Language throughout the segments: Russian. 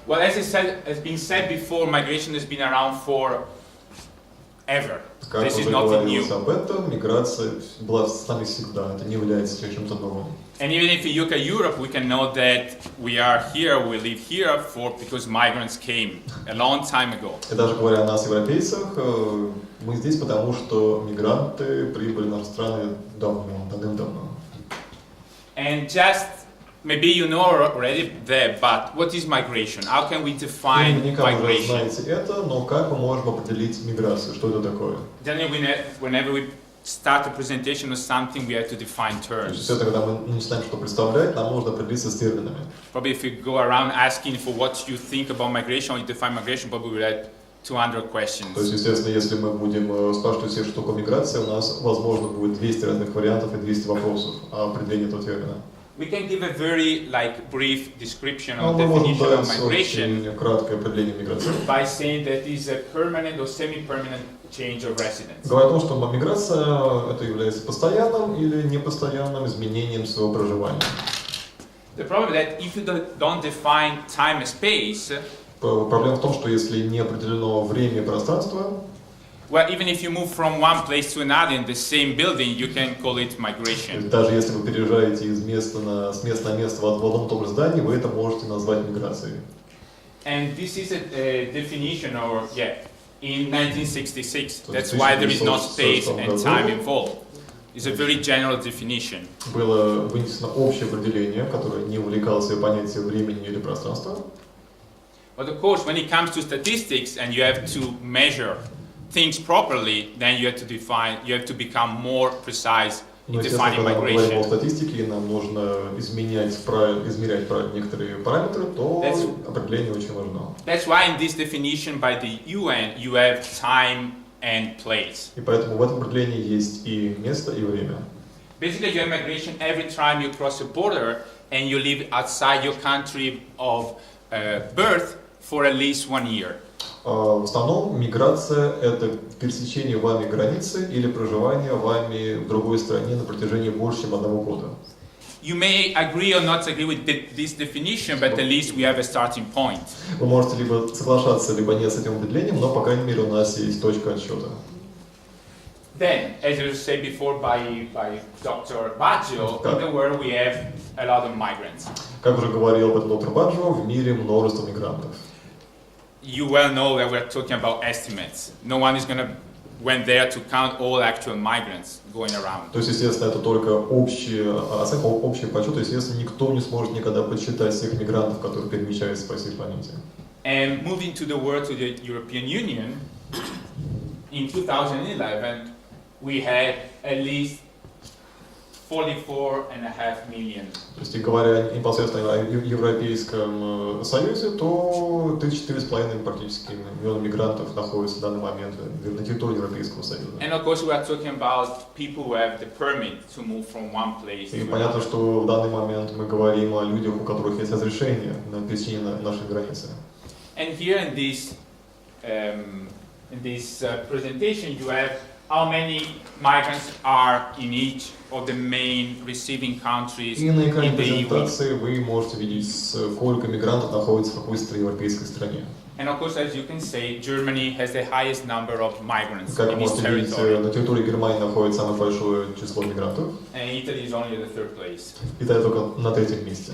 Well, as has been said before, migration has been around for ever. Как This is уже nothing говорилось new. об этом, миграция была с нами всегда, это не является чем-то новым. And even if you look at Europe, we can know that we are here, we live here because migrants came a long time ago. И даже говоря о нас, европейцах, мы здесь потому, что мигранты прибыли в наши страны давным-давно. And just maybe you know already that, but what is migration? How can we define Наверняка вы уже migration? знаете это, но как мы можем определить миграцию? Что это такое? Generally, whenever we start a presentation or something, we have to define terms. Все это, когда мы начинаем что представлять, нам нужно определиться с терминами. Probably if you go around asking for what you think about migration or you define migration, probably we'll have 200 questions. То есть, естественно, если мы будем спрашивать всех, что такое миграция, у нас, возможно, будет 200 разных вариантов и 200 вопросов о определении этого термина. We can give a very brief description Но or мы можем definition of дать migration очень краткое определение миграции. by saying that it's a permanent or semi-permanent change of residence. Говоря о том, что миграция это является постоянным или непостоянным изменением своего проживания. The problem is that if you don't define time and space, Проблема в том, что если не определено время и пространство, well, even if you move from one place to another in the same building, you can call it migration. даже если вы переезжаете с места на место в одном и том же здании, вы это можете назвать миграцией. And this is a definition, in 1966. That's why there is no space and time involved. It's a very general definition. Было вынесено общее определение, которое не увлекало в себе понятие времени или пространства. But of course, when it comes to statistics and you have to measure things properly, then you have to become more precise in defining Когда мы говорим о migration. статистике, и нам нужно измерять некоторые параметры, то определение очень важно. That's why in this definition by the UN you have time and place. И поэтому в этом определении есть и место, и время. Basically, you have migration every time you cross a border and you live outside your country of birth for at least 1 year. В основном миграция – это пересечение вами границы или проживание вами в другой стране на протяжении больше, чем 1 года. You may agree or not agree with this definition, but at least we have a starting point. Вы можете либо соглашаться, либо нет с этим определением, но, по крайней мере, у нас есть точка отсчета. Then, as you said before by Dr. Baggio, in the world we have a lot of migrants. Как уже говорил об этом доктор Баджо, в мире множество мигрантов. You well know that we're talking about estimates. No one is going to went there to count all actual migrants going around. То есть, естественно, это только общие оценка, общий подсчет, то есть, естественно, никто не сможет никогда подсчитать всех мигрантов, которые перемещаются по всей планете. And moving to the world, to the European Union, in 2011, we had at least 44.5 million. То есть, говоря непосредственно о Европейском Союзе, то 4,5 практически миллиона мигрантов находятся в данный момент на территории Европейского Союза. And of course, we are talking about people who have the permit to move from one place. И понятно, что в данный момент мы говорим о людях, у которых есть разрешение на пересечение нашей границы. And here in this presentation, you have how many migrants are in each of the main receiving countries И на экране in the EU. презентации вы можете видеть, сколько мигрантов находится в какой европейской стране. And of course, as you can say, Germany has the highest number of migrants Как in вы its можете видеть, territory. на территории Германии находится самое большое число мигрантов. And Italy is only the third place. Италия только на 3-м месте.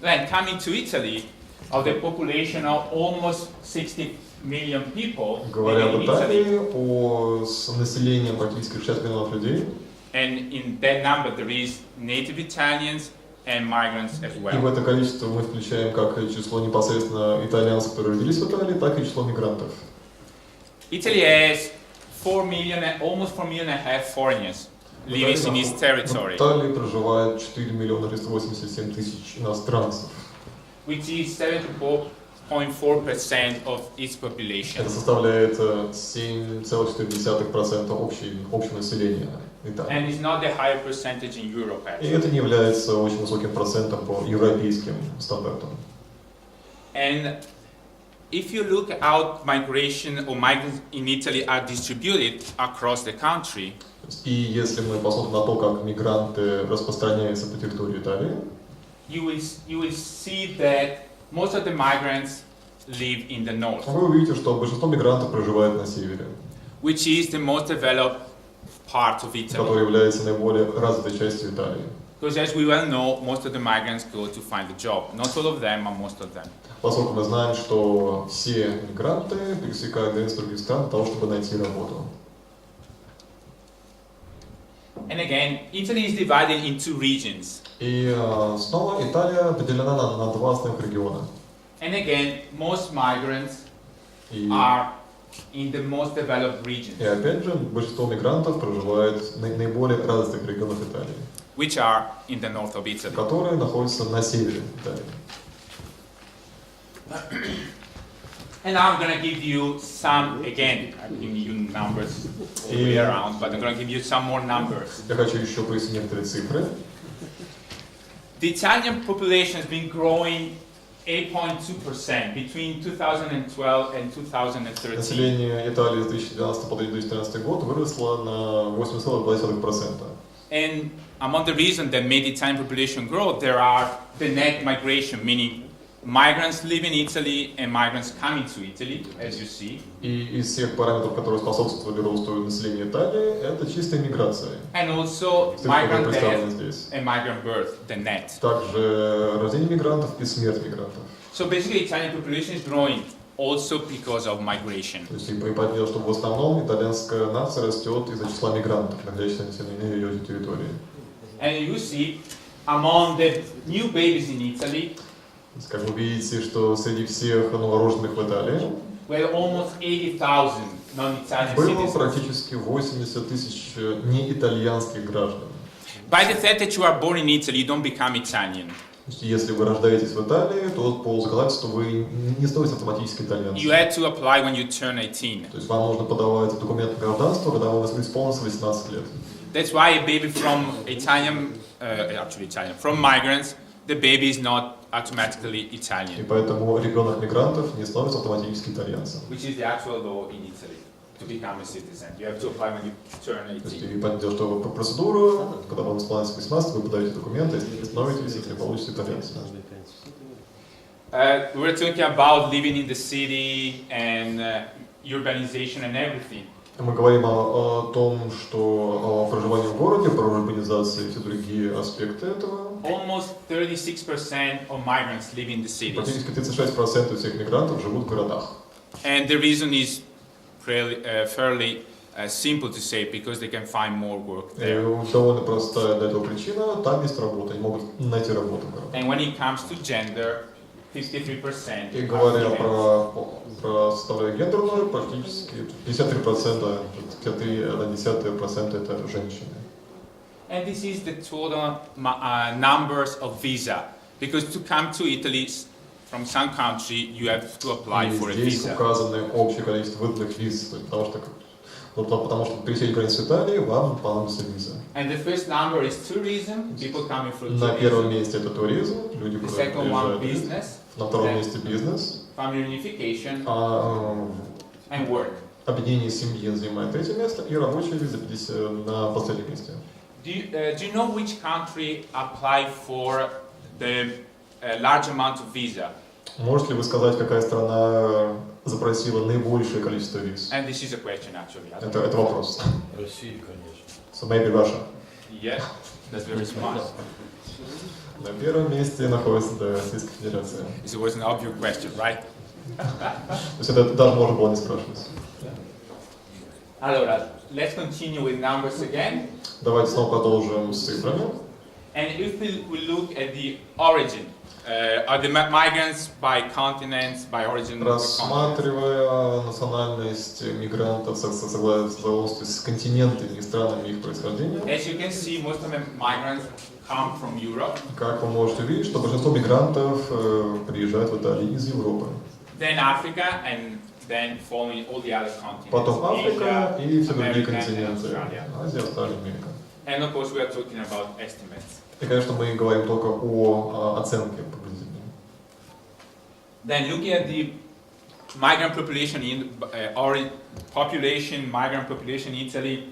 Then coming to Italy, of the population of almost 60 million people Говоря об living in Italy, Италии, с населением практически 60 миллионов людей, and in that number there is native Italians and migrants as и в well. это количество мы включаем как число непосредственно итальянцев, которые родились в Италии, так и число мигрантов. Italy has 4 million, almost 4 million and a half foreigners living in its territory, В Италии проживает 4 миллиона 387 тысяч иностранцев. which is 74.4% of its population. Это составляет 7,4% общего населения Италии. And it's not the higher percentage in Europe И actually. это не является очень высоким процентом по европейским стандартам. And if you look at how migration or migrants in Italy are distributed across the country, И если мы посмотрим на то, как мигранты распространяются по территории Италии, you will see that most of the migrants live in the north, Вы увидите, что большинство мигрантов проживает на севере, which is the most developed part of Italy. который является наиболее развитой частью Италии. Because as we well know, most of the migrants go to find a job. Not all of them, but most of them. Поскольку мы знаем, что все мигранты пересекают границы других стран для того, чтобы найти работу. And again, Italy is divided into regions. И снова Италия поделена на два основных региона. And again, most migrants И, are in the most developed regions, и опять же, большинство мигрантов проживает в наиболее развитых регионах Италии, which are in the north of Italy. которые находятся на севере Италии. And I'm going to give you some, again, I'm giving you numbers all the way around, but I'm going to give you some more numbers. Я хочу еще пояснить некоторые цифры. The Italian population has been growing 8.2% between 2012 and 2013. Население Италии с 2012 по 2013 год выросло на 8,2%. And among the reasons that made the Italian population grow, there are the net migration, meaning migrants live in Italy and migrants coming to Italy, as you see. И из всех параметров, которые способствовали росту населения Италии, это чистая миграция. And also Цифры migrant представлены death здесь. and migrant birth, the net. Также рождение мигрантов и смерть мигрантов. So basically, Italian population is growing also because of migration. То есть и понятно, что в основном итальянская нация растет из-за числа мигрантов, находящихся на ее территории. And you see, among the new babies in Italy, Как вы видите, что среди всех новорожденных в Италии were almost 80,000 non-Italian было citizens. практически 80 тысяч неитальянских граждан. By the fact that you are born in Italy, you don't become Italian. То есть, если вы рождаетесь в Италии, то по законодательству вы не становитесь автоматически итальянцем. You had to apply when you turn 18. То есть вам нужно подавать документ на гражданство, когда вам исполнится 18 лет. That's why a baby from from migrants, the baby is not automatically И Italian, поэтому ребенок мигрантов не становится автоматически итальянцем. which is the actual law in Italy to become a citizen. You have to apply when you turn То есть 18. и понятно, что по процедуру, когда вам исполняется 18, вы подаете документы, если вы становитесь, если получите итальянцем. We were talking about living in the city and urbanization and everything. Мы говорим о том, что о проживании в городе, про урбанизацию и все другие аспекты этого. Almost 36% of migrants live in the cities. Практически 36% всех мигрантов живут в городах. And the reason is fairly simple to say, because they can find more work there. И довольно простая для этого причина, там есть работа, они могут найти работу в городах. And when it comes to gender, 53%. И говоря про составляющую гендерную, практически 53%, 53% это женщины. And this is the total numbers of visa. Because to come to Italy from some country, you have to apply for a Здесь visa. указано общее количество выданных виз, потому что пересечь границу Италии вам понадобится виза. And the first number is tourism, people coming from На первом tourism. месте это туризм, люди, The которые second one, приезжают. business. На втором месте бизнес. Family unification А and work. объединение семьи занимает третье место, и рабочая виза на последнем месте. Do you know which country applied for the large amount of visa? Можете ли вы сказать, какая страна запросила наибольшее количество виз? And this is a question actually. Это вопрос. Россия, конечно. So maybe Russia. Yes, that's very smart. На первом месте находится Российская Федерация. It was an obvious question, right? То есть это даже можно было не спрашивать. Allora, let's continue with numbers again. Давайте снова продолжим с цифрами. And if we look at the origin, are the migrants by continents, by origin of the continents? Рассматривая национальность мигрантов в соответствии с континентами и странами их происхождения, As you can see, most of the migrants come from Europe. как вы можете видеть, что большинство мигрантов приезжают в Италию из Европы. Then Africa, and then following all the other continents. Потом Африка и все другие America, and континенты. Australia. Азия, Австралия, Америка. And of course, we are talking about estimates. И, конечно, мы говорим только о оценке приблизительной. Then looking at the migrant population in migrant population in Italy,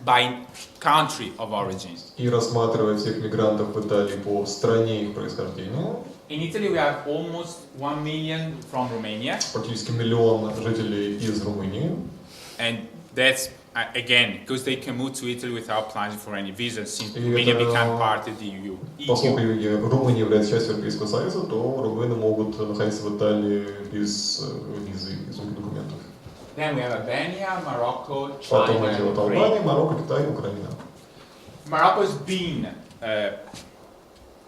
by country of origin. И рассматривая всех мигрантов в Италии по стране их происхождения. In Italy we have almost 1 million from Romania. Практически миллион жителей из Румынии. And that's again because they can move to Italy without applying for any visa since Romania became part of the EU. Поскольку Румыния является частью Европейского Союза, то румыны могут находиться в Италии без визы, без документов. Then we have Albania, Morocco, Потом China, идет Ukraine. Албания, Марокко, Китай, Украина. Morocco has been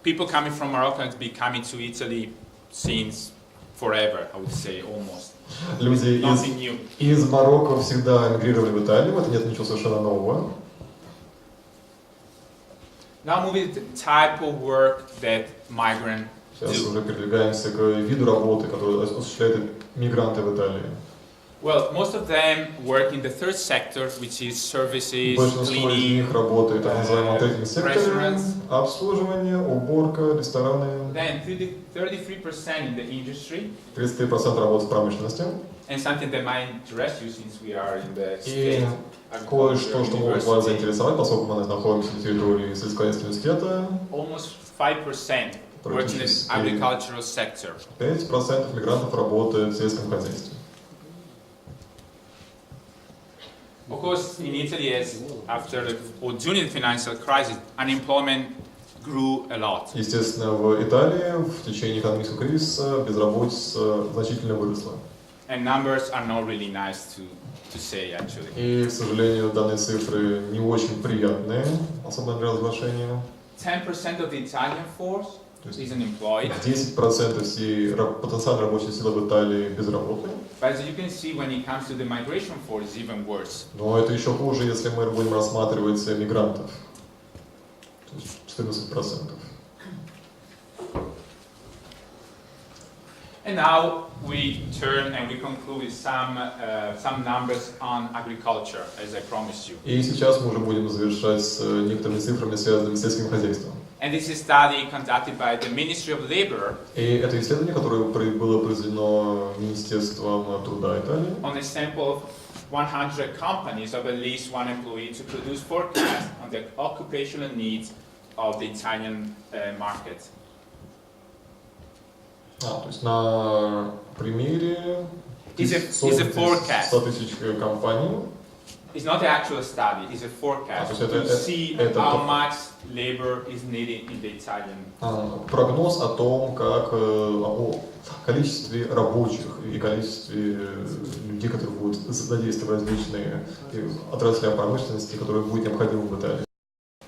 people coming from Morocco has been coming to Italy since forever, I would say, almost. Люди из Марокко всегда эмигрировали в Италию, в этом нет ничего совершенно нового. Now moving to the type of work that migrants Сейчас do. уже передвигаемся к виду работы, которую осуществляют мигранты в Италии. Well, most of them work in the third sector, which is services, Большинство из cleaning, них работает в так называемом третьем секторе, restaurants. обслуживание, уборка, рестораны. Then 33% in the industry, 33% работают в промышленности. and something that might interest you since we are in the И state кое-что, agriculture что может вас university, заинтересовать, поскольку мы находимся на территории Сельского университета. almost 5% work in the agricultural sector. 5% мигрантов работают в сельском хозяйстве. Of course, in Italy, during the financial crisis, unemployment grew a lot. Естественно, в Италии в течение экономического кризиса безработица значительно выросла. And numbers are not really nice to say, actually. И, к сожалению, данные цифры не очень приятные, особенно для разглашения. 10% of the Italian force is unemployed. 10% всей потенциальной рабочей силы в Италии безработны. But as you can see, when it comes to the migration force, it's even worse. Но это еще хуже, если мы будем рассматривать мигрантов. То есть 14%. And now we turn and we conclude with some numbers on agriculture, as I promised you. И сейчас мы уже будем завершать с некоторыми цифрами, связанными с сельским хозяйством. And this is a study conducted by the Ministry of Labor. И это исследование, которое было произведено Министерством труда Италии. On a sample of 100 companies of at least one employee to produce forecasts on the occupational needs of the Italian market. То есть на примере 100 тысяч компаний. It's not the actual study, it's a forecast to see how much labor is needed in the Italian. Прогноз о том, как о количестве рабочих и количестве людей, которые будут задействовать различные отрасли промышленности, которые будут необходимы в Италии.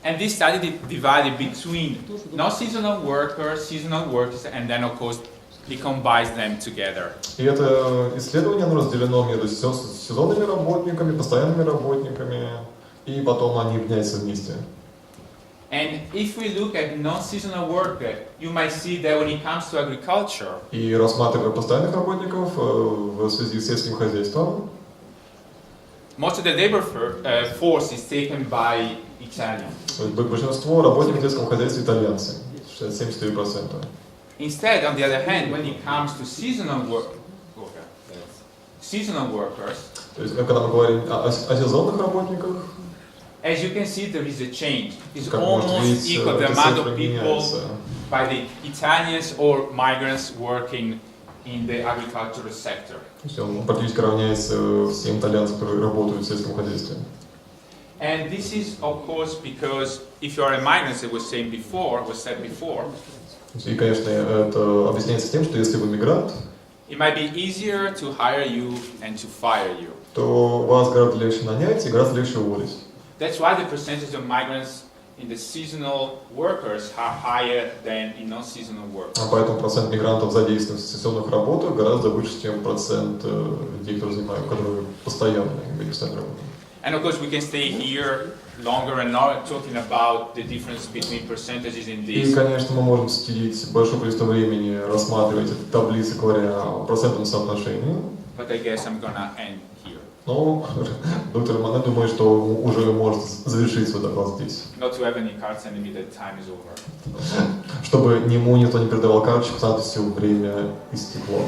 And this study divided between non-seasonal workers, seasonal workers, and then of course it combines them together. И это исследование оно разделено между сезонными работниками, постоянными работниками, и потом они объединяются вместе. And if we look at non-seasonal worker, you might see that when it comes to agriculture, И рассматривая постоянных работников в связи с сельским хозяйством, most of the labor force is taken by Italians. Большинство работников сельского хозяйства итальянцы, 74%. Instead, on the other hand, when it comes to seasonal workers, То есть, когда мы говорим о сезонных работниках, as you can see, there is a change. It's как можно almost видеть, equal the amount of цифры people меняются. by the Italians or migrants working in the agricultural sector. То есть он практически равняется всем итальянцам, которые работают в сельском хозяйстве. And this is, of course, because if you are a migrant, as was said before, И, конечно, это объясняется тем, что если вы мигрант, it might be easier to hire you and to fire you. то вас гораздо легче нанять и гораздо легче уволить. That's why the percentage of migrants in the seasonal workers are higher than in non-seasonal workers. Поэтому процент мигрантов, задействованных в сезонных работах, гораздо выше, чем процент людей, которые постоянные постоянно работают. And of course, we can stay here longer and longer talking about the difference between percentages in И, this. конечно, мы можем сидеть большое количество времени, рассматривать эти таблицы, говоря о процентном соотношении. But I guess I'm gonna end here. Но доктор Маненти думает, что уже может завершить свой доклад здесь. Not to have any cards and admit that time is over. Чтобы ему никто не передавал карточку, потому что все время истекло.